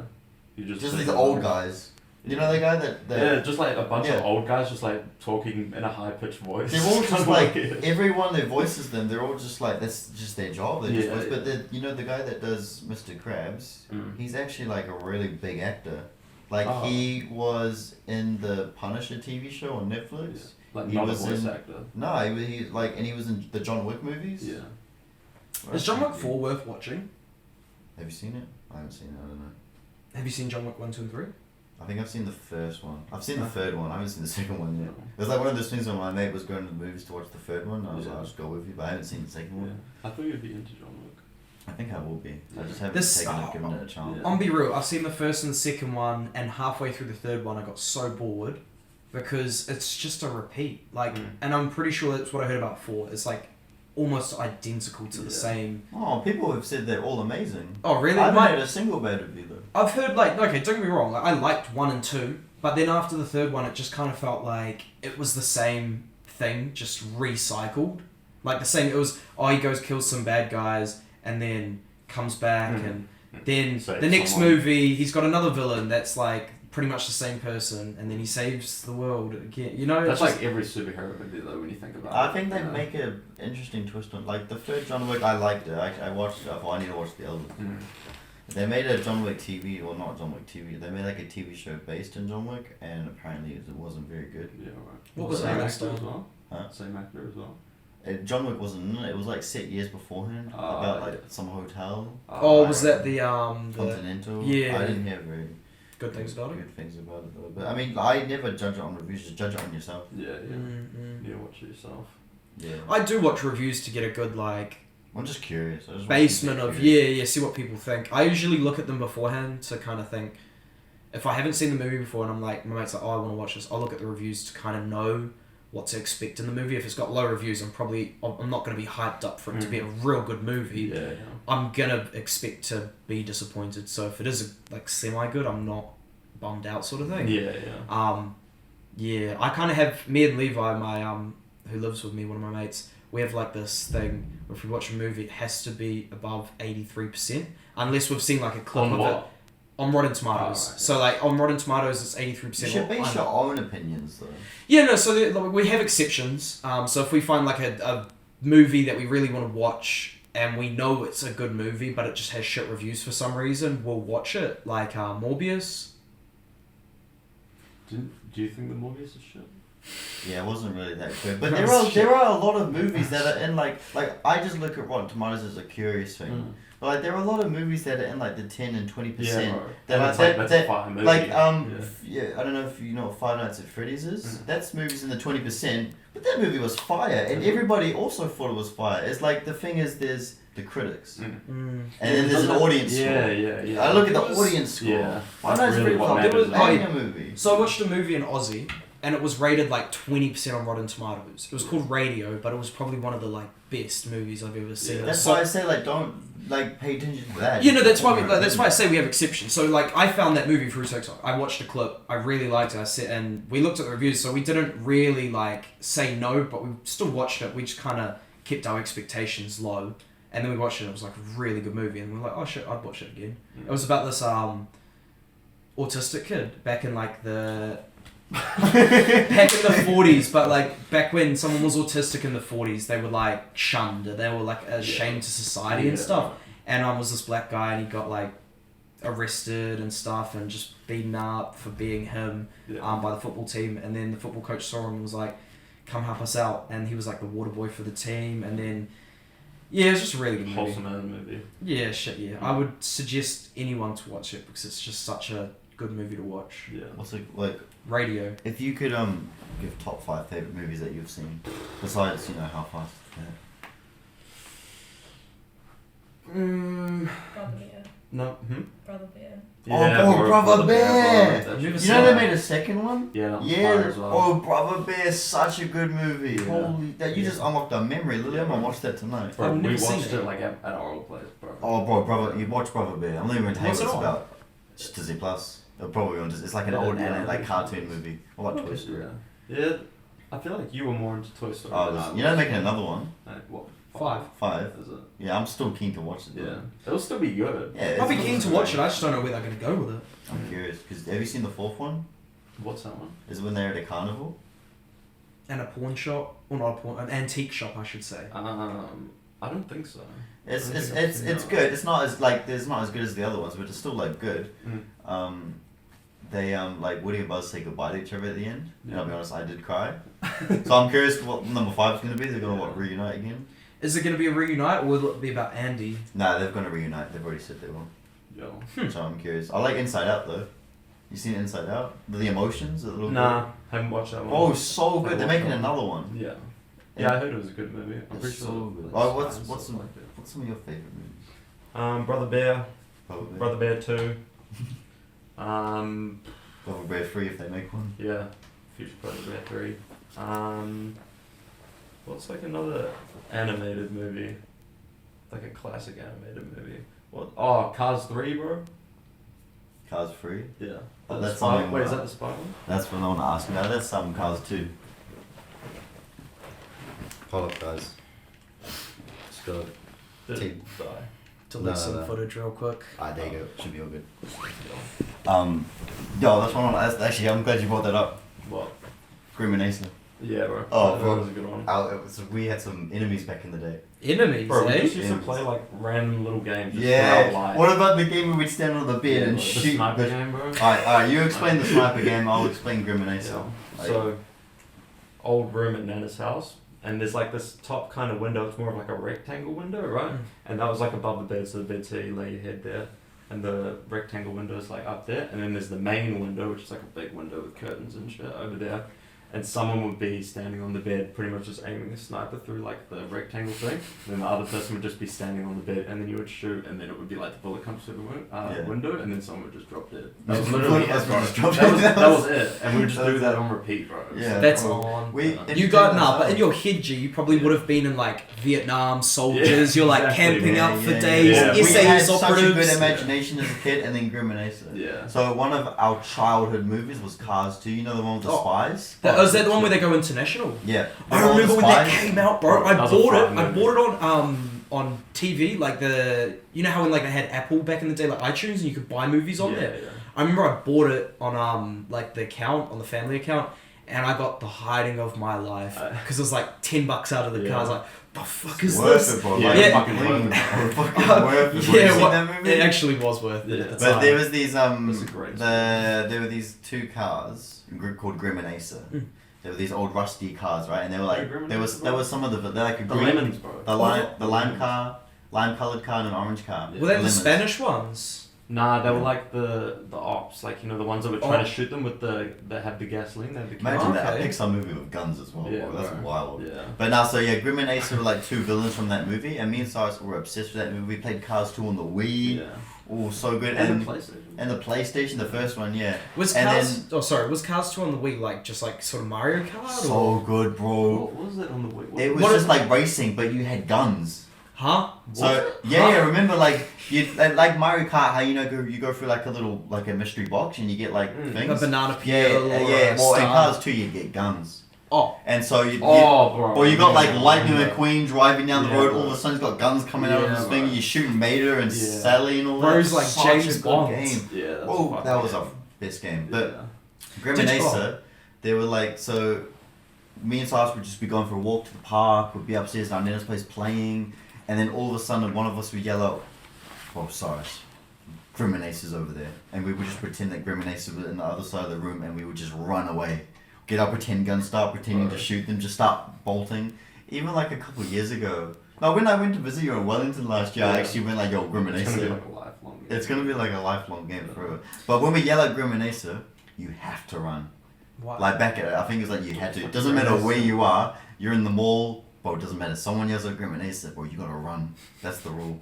S3: You
S1: Just these old guys. You know the guy that
S3: yeah, just like a bunch of old guys just like talking in a high pitched voice.
S1: They're all just like everyone that voices them. They're all just like that's just their job. They just voice. But the guy that does Mr. Krabs, he's actually like a really big actor. Like he was in the Punisher TV show on Netflix.
S3: Yeah. Like
S1: he
S3: not
S1: was
S3: a voice
S1: in,
S3: actor.
S1: No, he was in the John Wick movies.
S3: Yeah.
S2: Is John Wick 4 worth watching?
S1: Have you seen it? I haven't seen it. I don't know.
S2: Have you seen John Wick 1, 2, and 3?
S1: I think I've seen the first one. I've seen the third one. I haven't seen the second one yet. It was like one of those things when my mate was going to the movies to watch the third one. I was like, I'll just go with you, but I haven't seen the second one.
S3: I thought you'd be into John Wick.
S1: I think I will be. I just haven't given it a chance.
S2: I'll be real. I've seen the first and the second one, and halfway through the third one, I got so bored because it's just a repeat. Like, and I'm pretty sure that's what I heard about 4. It's like almost identical to the same.
S1: Oh, people have said they're all amazing.
S2: Oh, really?
S1: I haven't heard a single bad review though.
S2: I've heard like, okay, don't get me wrong. Like, I liked 1 and 2, but then after the third one, it just kind of felt like it was the same thing, just recycled. Like the same. It was he goes kills some bad guys and then comes back and then the next movie he's got another villain that's like pretty much the same person and then he saves the world again. You know,
S3: that's like every superhero movie though when you think about it.
S1: I think they make an interesting twist on like the third John Wick. I liked it. I watched it. I need to watch the other. They made a John Wick TV, or not John Wick TV. They made like a TV show based in John Wick, and apparently it wasn't very good.
S3: Yeah, right.
S2: What was
S3: same
S2: that
S3: actor as well?
S1: Huh?
S3: Same actor as well.
S1: John Wick wasn't. It was like set years beforehand about like some hotel.
S2: Was that the
S1: Continental?
S2: Yeah.
S1: I didn't hear very
S2: good things about it.
S1: Good things about it though. But I mean, I never judge it on reviews. Just judge it on yourself.
S3: Yeah. You watch it yourself.
S1: Yeah.
S2: I do watch reviews to get a good like.
S1: I'm just curious. I just
S2: basement of see what people think. I usually look at them beforehand to kind of think. If I haven't seen the movie before and I'm like, my mate's like, I want to watch this, I'll look at the reviews to kind of know what to expect in the movie. If it's got low reviews, I'm not going to be hyped up for it to be a real good movie.
S3: Yeah.
S2: I'm going to expect to be disappointed. So if it is like semi good, I'm not bummed out sort of thing.
S3: Yeah.
S2: Yeah, I kind of have, me and Levi, my who lives with me, one of my mates, we have like this thing where if we watch a movie, it has to be above 83%, unless we've seen like a clip
S3: On
S2: of
S3: what?
S2: it. On Rotten Tomatoes.
S3: Oh, right.
S2: So like on Rotten Tomatoes, it's 83%.
S1: You should base your own opinions though.
S2: Yeah, no, so like, we have exceptions. So if we find like a movie that we really want to watch and we know it's a good movie, but it just has shit reviews for some reason, we'll watch it. Like Morbius.
S3: Do you think the Morbius is shit?
S1: Yeah, it wasn't really that good. But there are a lot of movies that are in like I just look at Rotten Tomatoes as a curious thing. But like there are a lot of movies that are in like the 10 and 20%.
S3: Yeah,
S1: That
S3: that's a fire movie.
S1: like I don't know if you know what Five Nights at Freddy's is. That's movies in the 20%. But that movie was fire, and everybody also thought it was fire. It's like the thing is, there's the critics, and then there's an audience score.
S3: Yeah.
S1: I look at the audience score.
S3: Yeah,
S1: Five Nights at
S3: really
S1: Freddy's was a banger movie.
S2: So I watched a movie in Aussie, and it was rated like 20% on Rotten Tomatoes. It was called Radio, but it was probably one of the like best movies I've ever seen.
S1: Yeah, that's why I say like don't like pay attention to that.
S2: You know, that's why that's why I say we have exceptions. So like I found that movie through TikTok. I watched a clip. I really liked it. I sat and we looked at the reviews. So we didn't really like say no, but we still watched it. We just kind of kept our expectations low, and then we watched it. It was like a really good movie, and we were like, oh shit, I'd watch it again. It was about this autistic kid back in like the back in the 40s, but like back when someone was autistic in the 40s, they were like shunned, they were like ashamed to society and stuff. And was this black guy, and he got like arrested and stuff, and just beaten up for being him by the football team. And then the football coach saw him and was like, "Come help us out." And he was like the water boy for the team. And then it was just a really good movie.
S3: Wholesome movie.
S2: Yeah, shit. Yeah, I would suggest anyone to watch it because it's just such a good movie to watch.
S3: Yeah.
S1: What's it like?
S2: Radio.
S1: If you could give top 5 favorite movies that you've seen, besides How Fast.
S4: Brother Bear.
S3: No.
S4: Brother Bear.
S1: Brother Bear!
S3: Bear.
S1: You know they made a second one?
S3: Yeah, that was fire as well.
S1: Oh, Brother Bear is such a good movie. Holy, that you just unlocked a memory. Literally, I'm gonna watch that tonight.
S3: Bro,
S2: I've
S3: we
S2: never seen
S3: watched
S2: it.
S3: it like at our old place, bro.
S1: Oh, bro, you watch Brother Bear. I'm not even gonna tell you
S2: What's
S1: what
S2: it
S1: it's
S2: on?
S1: about. Just Disney Plus. Probably on just. It's like an old like cartoon movie. What about Toy Story?
S3: Yeah, I feel like you were more into Toy Story.
S1: You're not making another one.
S3: What?
S2: 5.
S3: Is it?
S1: Yeah, I'm still keen to watch it. Though.
S3: Yeah, it'll still be good.
S1: Yeah,
S2: I'll be keen to watch it. I just don't know where they're gonna go with it.
S1: I'm curious because have you seen the 4th one?
S3: What's that one?
S1: Is it when they're at a carnival?
S2: And a pawn shop, or not a pawn, an antique shop, I should say.
S3: I don't think so.
S1: It's good. It's not as it's not as good as the other ones, but it's still like good. They like Woody and Buzz say goodbye to each other at the end. And I'll be honest, I did cry. So I'm curious what number 5 is gonna be. They're gonna reunite again?
S2: Is it gonna be a reunite, or will it be about Andy?
S1: Nah, they're gonna reunite. They've already said they will.
S3: Yo.
S1: So I'm curious. I like Inside Out though. You seen Inside Out? The emotions, the little.
S3: Nah, haven't watched that one.
S1: Oh, so good. They're making
S3: one.
S1: another one.
S3: Yeah. Yeah, I heard it was a good movie. I'm
S1: It's
S3: pretty
S1: so
S3: sure.
S1: good.
S3: it's
S1: Oh,
S3: fine,
S1: what's
S3: stuff like that.
S1: what's some of your favorite movies?
S3: Brother Bear.
S1: Brother Bear.
S3: Brother Bear 2.
S1: Brother Bear 3 if they make one.
S3: Yeah. Future Brother Bear 3. What's like another animated movie? Like a classic animated movie. What? Oh, Cars 3, bro.
S1: Cars 3?
S3: Yeah.
S1: Oh,
S3: The
S1: that's
S3: spy-
S1: something
S3: Wait, is
S1: about-
S3: that the spy one?
S1: That's what I want to ask about. That's some Cars 2. Hold up, guys. Just go.
S3: Did
S1: Team.
S3: it die?
S2: Delete some footage real quick.
S1: There you go. Should be all good. That's one. That's actually. I'm glad you brought that up.
S3: What?
S1: Grim and Asa.
S3: Yeah, bro.
S1: Oh,
S3: that
S1: bro.
S3: was a good one.
S1: We had some enemies back in the day.
S2: Enemies,
S3: Bro, we
S2: eh?
S3: just used to play like random little games. Just
S1: Yeah.
S3: throughout life.
S1: What about the game where we'd stand on the bed and
S3: the
S1: shoot?
S3: sniper game, bro.
S1: Alright. You explain the sniper game. I'll explain Grim and Asa.
S3: Yeah. So, old room at Nana's house, and there's like this top kind of window. It's more of like a rectangle window, right? And that was like above the bed, so the bed's here, you lay your head there. And the rectangle window is like up there, and then there's the main window, which is like a big window with curtains and shit over there. and someone would be standing on the bed, pretty much just aiming a sniper through like the rectangle thing. And then the other person would just be standing on the bed, and then you would shoot, and then it would be like the bullet comes through the window, and then someone would just drop dead. That was literally it, bro. That was it, and we would just do that on repeat, bro.
S1: Yeah,
S2: that's
S1: bro.
S2: on.
S1: You
S2: but in your head, G, you probably would have been in like Vietnam soldiers. You're like camping out for days.
S1: We had
S2: SAS
S1: such a
S2: operatives.
S1: good imagination as a kid, and then Griminator.
S3: Yeah.
S1: So one of our childhood movies was Cars 2. You know the one with the spies?
S2: Is that the one where they go international?
S1: Yeah.
S2: I remember when that came out, bro. I
S3: That was a
S2: bought
S3: fun
S2: it. I
S3: movie.
S2: bought it on TV, like you know how when like they had Apple back in the day, like iTunes, and you could buy movies on there.
S3: Yeah.
S2: I remember I bought it on like the account, on the family account, and I got The Hiding of My Life because it was like $10 out of the car. I was like, the fuck is
S1: worth
S2: this?
S1: it, bro.
S3: Yeah,
S1: Like,
S3: fucking
S1: clean.
S3: worth
S1: Fucking worth it.
S2: Yeah,
S1: You seen that movie?
S2: It actually was worth it.
S3: Yeah.
S2: At the
S1: But
S2: time.
S1: there was these
S3: That's a great
S1: there were these two cars called Grim and Acer. There were these old rusty cars, right? And they were like
S3: Grim and
S1: there
S3: Acer,
S1: was some of they're like a
S3: The
S1: green,
S3: lemons, bro.
S1: the lime car, lime colored car and an orange car.
S3: Yeah.
S2: Were they the
S1: Lemons.
S2: Spanish ones?
S3: Nah, they were like the ops, like the ones that were trying
S2: Oh.
S3: to shoot them with that had the gasoline. They had the
S1: Imagine that, a
S2: Okay.
S1: Pixar movie with guns as well.
S3: Yeah,
S1: bro. That's
S3: bro.
S1: wild.
S3: Yeah.
S1: But now, so yeah, Grim and Acer were like two villains from that movie, and me and Cyrus were obsessed with that movie. We played Cars 2 on the Wii.
S3: Yeah.
S1: Oh, so good.
S3: And the PlayStation.
S1: And the PlayStation, the first one, yeah.
S2: Was
S1: And
S2: Cars? Was Cars 2 on the Wii like just like sort of Mario Kart?
S1: So
S2: or?
S1: good, bro.
S3: What was it on the Wii?
S1: It was
S2: What
S1: just
S2: is-
S1: like racing, but you had guns.
S2: Huh?
S1: So yeah, remember like you like Mario Kart, how you go through like a mystery box and you get like
S2: A
S1: things.
S2: banana
S1: Yeah,
S2: peel or
S1: yeah.
S2: a
S1: Well, in
S2: star.
S1: Cars 2 you get guns,
S2: Oh,
S1: and so you.
S3: bro.
S1: Or you got like
S3: Yeah.
S1: Lightning McQueen driving down the
S3: Yeah,
S1: road.
S3: bro.
S1: All of a sudden, he's got guns coming out of
S3: Yeah,
S1: his thing.
S3: bro.
S1: You're shooting Mater and
S3: Yeah.
S1: Sally and all that.
S2: Bro's like
S1: Such
S2: James
S1: a good
S2: Bond.
S1: game.
S3: Yeah. That's
S1: Oh,
S3: fucking
S1: that was
S3: good.
S1: our best game. But
S3: Yeah.
S1: Grim and
S2: Did you-
S1: Acer, they were like so. Me and Cyrus would just be going for a walk to the park. We'd be upstairs in our neighbor's place playing, and then all of a sudden, one of us would yell out, "Oh, Cyrus, Grim and Acer's over there," and we would just pretend that Grim and Acer was in the other side of the room, and we would just run away. Get our pretend gun, start pretending to shoot them, just start bolting. Even like a couple of years ago. No, when I went to visit you in Wellington last year, I
S3: Yeah.
S1: actually went like, yo, Grim and
S3: It's gonna be
S1: Acer.
S3: like a lifelong game.
S1: It's gonna be like a lifelong game forever. But when we yell at Grim and Acer, you have to run.
S2: what?
S1: Like back at it, I think it's like you had to. It doesn't matter where you are, you're in the mall, bro, it doesn't matter. Someone yells at Grim and Acer, bro, you gotta run. That's the rule.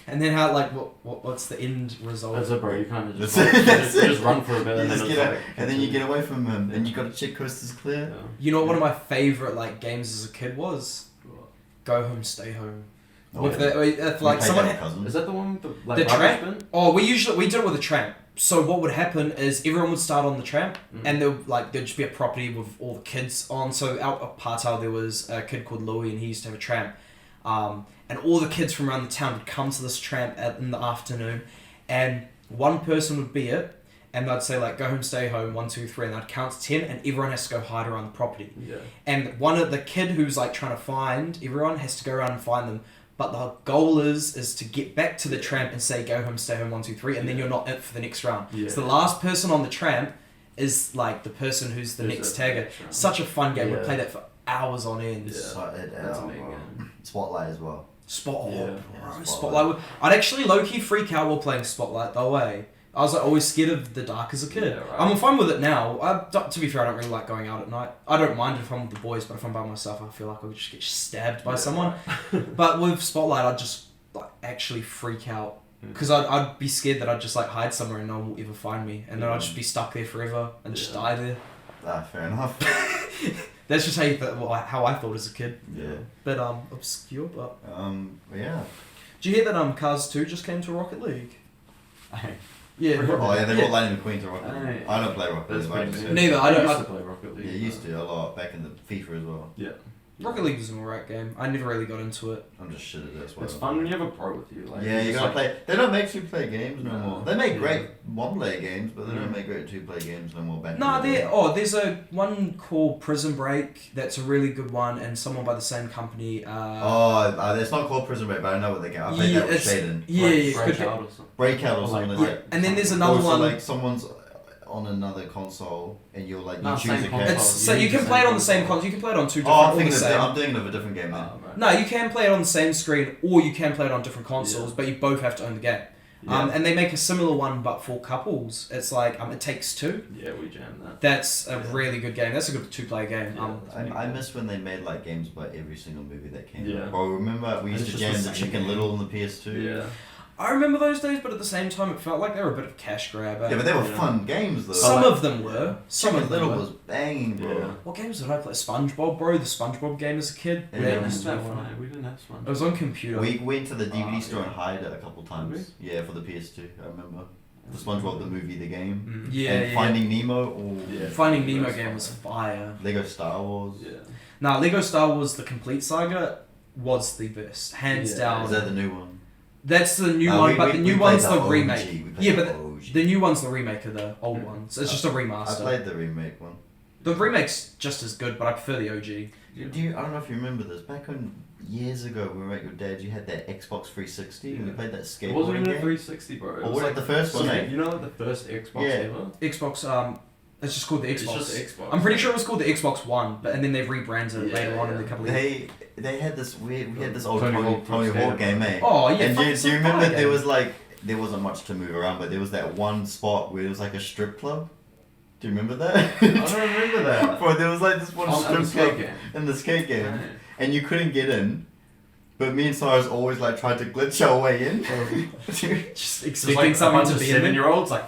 S2: And then how like what's the end result?
S3: That's it, bro. You kind of just
S1: That's
S3: run,
S1: it, that's
S3: you
S1: it.
S3: just run for a bit,
S1: You
S3: and then
S1: just
S3: it's
S1: get out,
S3: like,
S1: and then you get away from him, and you gotta check coasters clear.
S3: Yeah.
S2: You know what one of my favorite like games as a kid was? Go Home, Stay Home.
S1: Oh,
S2: With
S1: yeah.
S2: if
S1: We
S2: like
S1: played
S2: someone.
S1: that with cousins.
S3: Is that the one with the
S2: The
S3: like
S2: tramp?
S3: rubber spin?
S2: Oh, we did it with a tramp. So what would happen is everyone would start on the tramp, and there'd just be a property with all the kids on. So out at Partal there was a kid called Louis, and he used to have a tramp. And all the kids from around the town would come to this tramp in the afternoon, and one person would be it, and they'd say like, go home, stay home, 1, 2, 3, and they'd count to 10, and everyone has to go hide around the property.
S3: Yeah.
S2: And one of the kid who's like trying to find everyone has to go around and find them. But the goal is to get back to the tramp and say go home, stay home, 1, 2, 3, and then you're not it for the next round.
S3: Yeah.
S2: So the last person on the tramp is like the person who's the
S3: Who's
S2: next
S3: the
S2: tagger.
S3: next round.
S2: Such a fun game. We
S3: Yeah.
S2: play that for hours on end.
S3: Yeah.
S1: That's
S3: amazing.
S1: Spotlight as well.
S2: Spotlight.
S3: Yeah.
S2: Bro,
S1: Yeah,
S2: Spotlight. I'd actually low-key freak out while playing Spotlight though, eh? I was like always scared of the dark as a kid.
S3: Yeah, right.
S2: I'm fine with it now. To be fair, I don't really like going out at night. I don't mind if I'm with the boys, but if I'm by myself, I feel like I'll just get stabbed by someone. But with Spotlight, I'd just like actually freak out because I'd be scared that I'd just like hide somewhere and no one will ever find me, and then I'd just be stuck there forever and just die there.
S1: Fair enough.
S2: That's just how I thought as a kid.
S1: Yeah.
S2: But obscure. But
S1: But yeah.
S2: did you hear that Cars 2 just came to Rocket League? Yeah.
S1: Oh yeah, they
S2: yeah.
S1: brought Lightning McQueen to Rocket League.
S3: Aye.
S1: I don't play Rocket
S3: That's
S1: League. I
S3: pretty
S1: just-
S3: good.
S2: Neither, I don't-
S3: used to play Rocket League.
S1: Yeah, used to a lot back in the FIFA as well.
S3: Yeah.
S2: Rocket League was an alright game. I never really got into it.
S1: I'm just shit at this.
S3: It's fun when you have a pro with you. Like,
S1: Yeah, you
S3: just
S1: gotta
S3: like,
S1: play. They don't make 2-player games no
S3: No.
S1: more. They make
S3: Yeah.
S1: great one-player games, but they don't
S3: Mm.
S1: make great 2-player games no more. Back
S2: No,
S1: in the day.
S2: there's a one called Prison Break that's a really good one, and someone by the same company.
S1: It's not called Prison Break, but I know what they get. I played
S2: Yeah,
S1: that with
S2: it's-
S1: Shaden.
S2: yeah, yeah, good
S3: Breakout or something.
S1: Breakout or
S3: Or
S1: something
S3: like-
S1: like
S2: yeah.
S1: that.
S2: And then there's another
S1: Also,
S2: one.
S1: like someone's on another console, and you're like you
S3: No,
S1: choose
S3: same
S1: a
S3: console.
S1: character.
S2: It's so you
S3: use
S2: can
S3: the
S2: play it
S3: same
S2: on the same
S3: console.
S2: console. You can play it on two
S1: Oh,
S2: different.
S1: I'm thinking
S2: or the same.
S1: I'm thinking of a different game then.
S3: Right.
S2: No, you can play it on the same screen, or you can play it on different consoles,
S3: Yeah.
S2: but you both have to own the game.
S3: Yeah.
S2: And they make a similar one but for couples. It's like It Takes Two.
S3: Yeah, we jammed that.
S2: That's a really good game. That's a good 2-player game.
S3: Yeah.
S1: I miss when they made like games about every single movie that came
S3: Yeah.
S1: out. Bro, remember we
S3: And
S1: used
S3: it's
S1: to
S3: just
S1: jam
S3: the
S1: the
S3: same
S1: Chicken
S3: game.
S1: Little on the PS2.
S3: Yeah.
S2: I remember those days, but at the same time, it felt like they were a bit of a cash grab.
S1: Yeah, but they were
S3: Yeah.
S1: fun games though.
S2: Some of them were. Some
S1: Chicken
S2: of them
S1: Little
S2: were.
S1: was banging, bro.
S3: Yeah.
S2: What games did I play? SpongeBob, bro. The SpongeBob game as a kid.
S1: Yeah,
S3: We
S2: That
S3: didn't
S2: was
S3: have that
S2: one.
S3: one. We didn't have one.
S2: It was on computer.
S1: We went to the DVD
S3: Oh,
S1: store
S3: yeah.
S1: and hired it a couple times. Yeah, for the PS2. I remember the SpongeBob the movie, the game,
S2: Yeah,
S1: and
S2: yeah.
S1: Finding Nemo. Or
S3: Yeah.
S2: Finding Nemo
S3: That's
S2: game
S3: fun.
S2: was fire.
S1: Lego Star Wars.
S3: Yeah.
S2: Nah, Lego Star Wars: The Complete Saga was the best, hands
S3: Yeah.
S2: down.
S1: Is that the new one?
S2: That's the new
S1: No,
S2: one,
S1: we-
S2: but
S1: we-
S2: the
S1: we
S2: new
S1: played
S2: one's
S1: the
S2: the
S1: OG.
S2: remake.
S1: We played
S2: Yeah,
S1: the
S2: but
S1: OG.
S2: the new one's the remake of the old one, so it's just a
S1: I
S2: remaster.
S1: played the remake one.
S2: The remake's just as good, but I prefer the OG.
S1: Do you? I don't know if you remember this. Back on years ago, when we were at your dad, you had that Xbox 360, and we
S3: Yeah.
S1: played that
S3: It
S1: skateboarding
S3: wasn't even a
S1: game.
S3: 360, bro. It
S1: Or
S3: was
S1: was it the first one?
S3: You know, like the first Xbox
S1: Yeah.
S3: ever.
S2: Xbox, it's just called the Xbox.
S3: It's just Xbox.
S2: I'm pretty sure it was called the Xbox One, but and then they've rebranded it
S3: Yeah,
S2: later on in
S3: yeah.
S2: the couple of years.
S1: They had this weird. We had this old
S3: Tony
S1: Tony
S3: Hawk
S1: Hawk
S3: Skater.
S1: game, eh?
S2: Oh yeah,
S1: And
S2: fucking
S1: do you
S2: some
S1: remember
S2: fire
S1: there
S2: game.
S1: was like there wasn't much to move around, but there was that one spot where it was like a strip club. Do you remember that?
S3: I don't remember that.
S1: Bro, there was like this one
S3: On the
S1: strip
S3: skate
S1: club
S3: game.
S1: in the skate game,
S3: Right.
S1: and you couldn't get in. But me and Cyrus always like tried to glitch our way in.
S2: Just
S3: It's
S2: expecting
S3: like a
S2: someone
S3: bunch
S2: to
S3: of
S2: be in there.
S3: 7-year-olds like,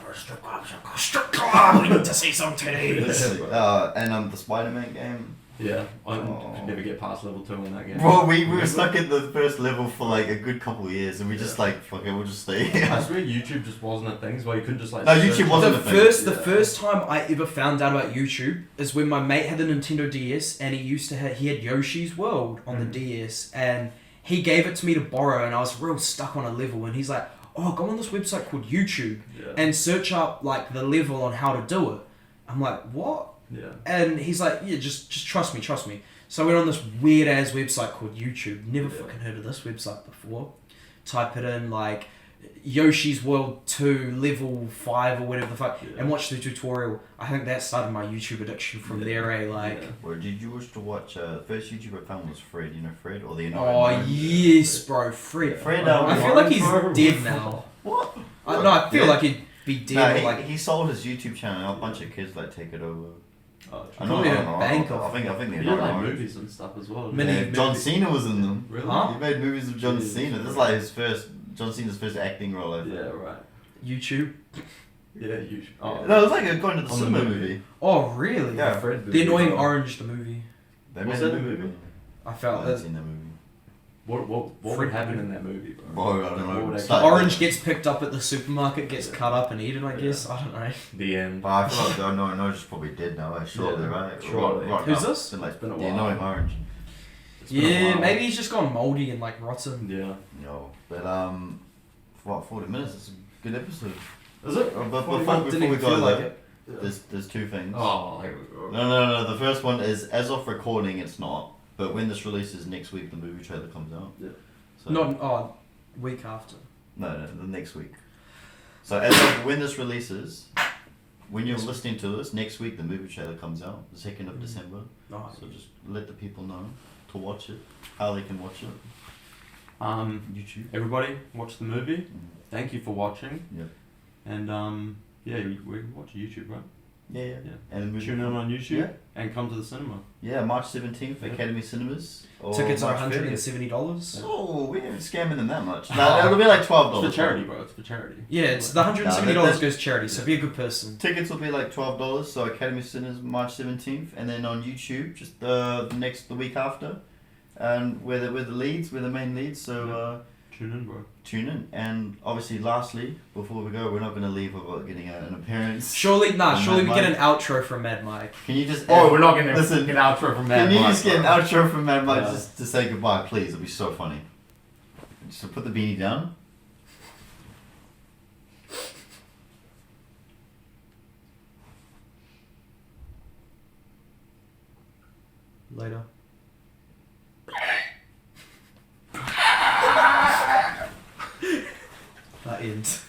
S2: Strip club, we need to see some titties.
S1: And the Spider-Man game.
S3: yeah, I
S1: Oh.
S3: could never get past level 2 in that game.
S1: Bro, we were
S3: Remember?
S1: stuck at the first level for like a good couple of years, and we just
S3: Yeah.
S1: like, fuck it, we'll just stay
S3: I
S1: here.
S3: swear YouTube just wasn't a thing, so you couldn't just like.
S1: No,
S3: search
S1: YouTube
S3: it.
S1: wasn't
S2: The
S1: a thing.
S2: first, the
S3: Yeah.
S2: first time I ever found out about YouTube is when my mate had the Nintendo DS and he had Yoshi's World on the DS and he gave it to me to borrow and I was real stuck on a level and he's like, oh, go on this website called YouTube
S3: Yeah.
S2: and search up like the level on how to do it. I'm like, what?
S3: Yeah.
S2: And he's like, yeah, just trust me. So I went on this weird ass website called YouTube. Never
S3: Yeah.
S2: fucking heard of this website before. Type it in like Yoshi's World 2 level 5 or whatever the fuck
S3: Yeah.
S2: and watch the tutorial. I think that started my YouTube addiction from there, eh? Like,
S3: Yeah.
S1: Or did you wish to watch? The first YouTuber I found was Fred. You know Fred, or the
S2: oh yes, bro, Fred.
S1: Fred,
S2: I feel like he's
S3: Bro.
S2: dead now.
S1: What?
S2: No, I feel
S1: Yeah.
S2: like he'd be dead.
S1: No,
S2: or
S1: he,
S2: like,
S1: he sold his YouTube channel. And a bunch of kids like take it over.
S3: Oh,
S1: I
S2: Probably
S1: know,
S2: a
S1: I know,
S2: bank
S1: I
S2: of-
S1: think
S3: He
S1: they're
S3: did
S1: not
S3: like
S1: orange.
S3: movies and stuff as well.
S2: Mini-
S1: Yeah, John
S2: movies.
S1: Cena was in them.
S3: Really?
S2: Huh?
S1: He made movies with John
S3: Jesus.
S1: Cena. This is like his first. John Cena's first acting role, I think.
S3: Yeah, right.
S2: YouTube.
S3: Yeah, you. Oh,
S1: No, it was like going to the
S3: On the
S1: cinema
S3: movie.
S1: movie.
S2: Oh really?
S1: Yeah.
S3: Fred.
S2: The Annoying Orange, the movie.
S1: They
S3: Was
S1: made
S3: that a movie?
S2: I
S1: I
S2: felt
S1: haven't
S2: that.
S1: seen that movie.
S3: What
S2: Fred
S3: would happen
S2: movie.
S3: in that movie, bro?
S1: Bro, I don't
S3: What
S1: know.
S3: would
S1: It's
S2: The
S1: like-
S2: orange gets picked up at the supermarket, gets
S3: Yeah.
S2: cut up and eaten, I
S3: Yeah.
S2: guess. I don't know.
S3: The end.
S1: But I feel like the Annoying Orange is probably dead now. Surely,
S3: Yeah,
S1: right?
S3: surely.
S2: Who's
S1: now.
S2: this?
S1: It's been like
S3: It's been a
S1: the
S3: while.
S1: Annoying Orange.
S3: It's been a
S2: Yeah,
S3: while.
S2: maybe he's just gone moldy and like rotten.
S3: Yeah.
S1: No, but for what, 40 minutes? It's a good episode.
S3: Is it?
S1: But
S2: Didn't
S1: before we
S2: even
S1: go
S2: feel like
S1: there,
S2: it.
S1: there's two things.
S3: Oh, here we go.
S1: No. The first one is, as of recording, it's not. But when this releases next week, the movie trailer comes out.
S3: Yeah.
S1: So,
S2: Not week after.
S1: No, the next week. So as of when this releases, when you're listening to this, next week the movie trailer comes out, the 2nd of December.
S2: Nice.
S1: So just let the people know to watch it, how they can watch it. YouTube.
S3: Everybody, watch the movie.
S1: Mhm.
S3: Thank you for watching.
S1: Yep.
S3: And yeah, we watch YouTube, right?
S1: Yeah.
S3: Yeah.
S1: And the movie.
S3: Tune in on YouTube
S1: Yeah.
S3: and come to the cinema.
S1: Yeah, March 17th,
S3: Yeah.
S1: Academy Cinemas. Or
S2: Tickets are
S1: March 30th.
S2: $170.
S1: Oh, we ain't scamming them that much. No, it'll be like $12.
S3: It's for charity, bro. It's for charity.
S2: Yeah, it's the $170
S1: that's-
S2: goes to charity, so
S3: yeah.
S2: be a good person.
S1: Tickets will be like $12. So Academy Cinemas March 17th, and then on YouTube just the week after, and we're the main leads. So
S3: Tune in, bro.
S1: tune in. And obviously, lastly, before we go, we're not gonna leave without getting an appearance.
S2: Surely we
S1: Mad
S2: get an
S1: Mike.
S2: outro from Mad Mike.
S1: Can you just?
S3: not getting
S1: listen.
S3: an outro from
S1: Can
S3: Mad
S1: you
S3: Mike,
S1: just get an
S3: bro.
S1: outro from Mad Mike
S3: Yeah.
S1: just to say goodbye, please? It'll be so funny. Just put the beanie down.
S2: Later. That ends.